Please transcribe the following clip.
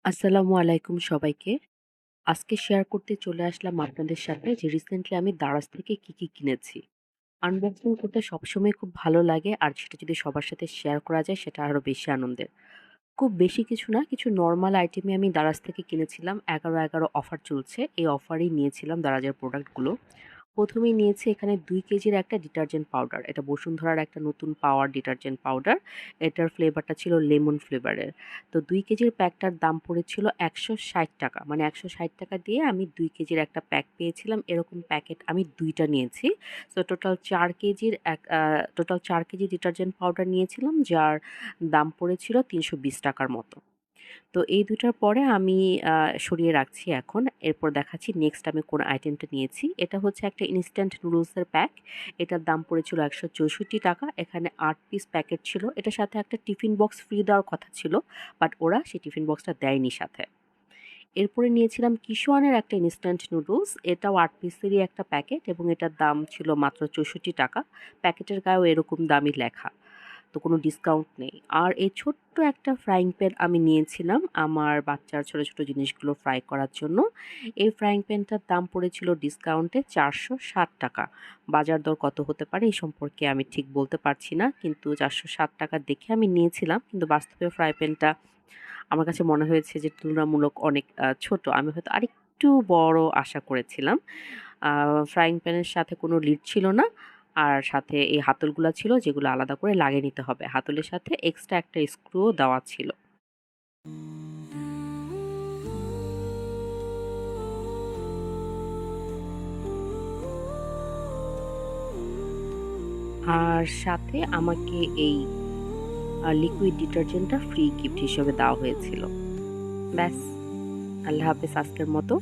আসসালামু আলাইকুম সবাইকে। আজকে শেয়ার করতে চলে আসলাম আপনাদের সাথে যে রিসেন্টলি আমি দারাজ থেকে কি কিনেছি। আনবক্সিং করতে সবসময় খুব ভালো লাগে আর সেটা যদি সবার সাথে শেয়ার করা যায় সেটা আরো বেশি আনন্দের। খুব বেশি কিছু না, কিছু নরমাল আইটেমই আমি দারাজ থেকে কিনেছিলাম। ১১/১১ অফার চলছে। এই অফারেই নিয়েছিলাম দারাজের প্রোডাক্টগুলো। ১ম এই নিয়েছি এখানে ২ কেজির একটা ডিটারজেন্ট পাউডার। এটা বসুন্ধরার একটা নতুন পাওয়ার ডিটারজেন্ট পাউডার। এটার ফ্লেভারটা ছিল লেমন ফ্লেভারের। তো ২ কেজির প্যাকটার দাম পড়েছিল ৳১৬০। মানে ৳১৬০ দিয়ে আমি ২ কেজির একটা প্যাক পেয়েছিলাম। এরকম প্যাকেট আমি ২ টা নিয়েছি। So total ৪ KG detergent powder নিয়েছিলাম, যার দাম পড়েছিল ৳৩২০ মতো। তো এই ২ টার পরে আমি সরিয়ে রাখছি এখন। এরপর দেখাচ্ছি নেক্সট আমি কোন আইটেমটা নিয়েছি। এটা হচ্ছে একটা ইনস্ট্যান্ট নুডলসের প্যাক। এটার দাম পড়েছিল ৳১৬৪। এখানে ৮ পিস প্যাকেট ছিল। এটার সাথে একটা টিফিন বক্স ফ্রি দেওয়ার কথা ছিল। বাট ওরা সেই টিফিন বক্সটা দেয়নি সাথে। এরপরে নিয়েছিলাম কিশোয়ানের একটা ইনস্ট্যান্ট নুডলস। এটাও ৮ পিসেরই একটা প্যাকেট এবং এটার দাম ছিল মাত্র ৳৬৪। প্যাকেটের গায়েও এরকম দামই লেখা। তো কোনো ডিসকাউন্ট নেই। আর এই ছোট্ট একটা ফ্রাইং প্যান আমি নিয়েছিলাম আমার বাচ্চার ছোট, ছোট জিনিসগুলো ফ্রাই করার জন্য। এই ফ্রাইং প্যানটার দাম পড়েছিল ডিসকাউন্টে ৳৪৬০। বাজার দর কত হতে পারে এই সম্পর্কে আমি ঠিক বলতে পারছি না। কিন্তু ৳৪৬০ দেখে আমি নিয়েছিলাম। কিন্তু বাস্তবে ফ্রাই প্যানটা আমার কাছে মনে হয়েছে যে তুলনামূলক অনেক ছোট। আমি হয়তো আরেকটু বড় আশা করেছিলাম। আ ফ্রাইং প্যানের সাথে কোনো লিড ছিল না। আর সাথে এই হাতলগুলা ছিল যেগুলো আলাদা করে লাগিয়ে নিতে হবে। হাতলের সাথে এক্সট্রা একটা স্ক্রুও দেওয়া ছিল। আর সাথে আমাকে এই লিকুইড ডিটারজেন্টটা ফ্রি গিফট হিসেবে দেওয়া হয়েছিল। ব্যাস, আল্লাহ হাফেজ আজকের মতো।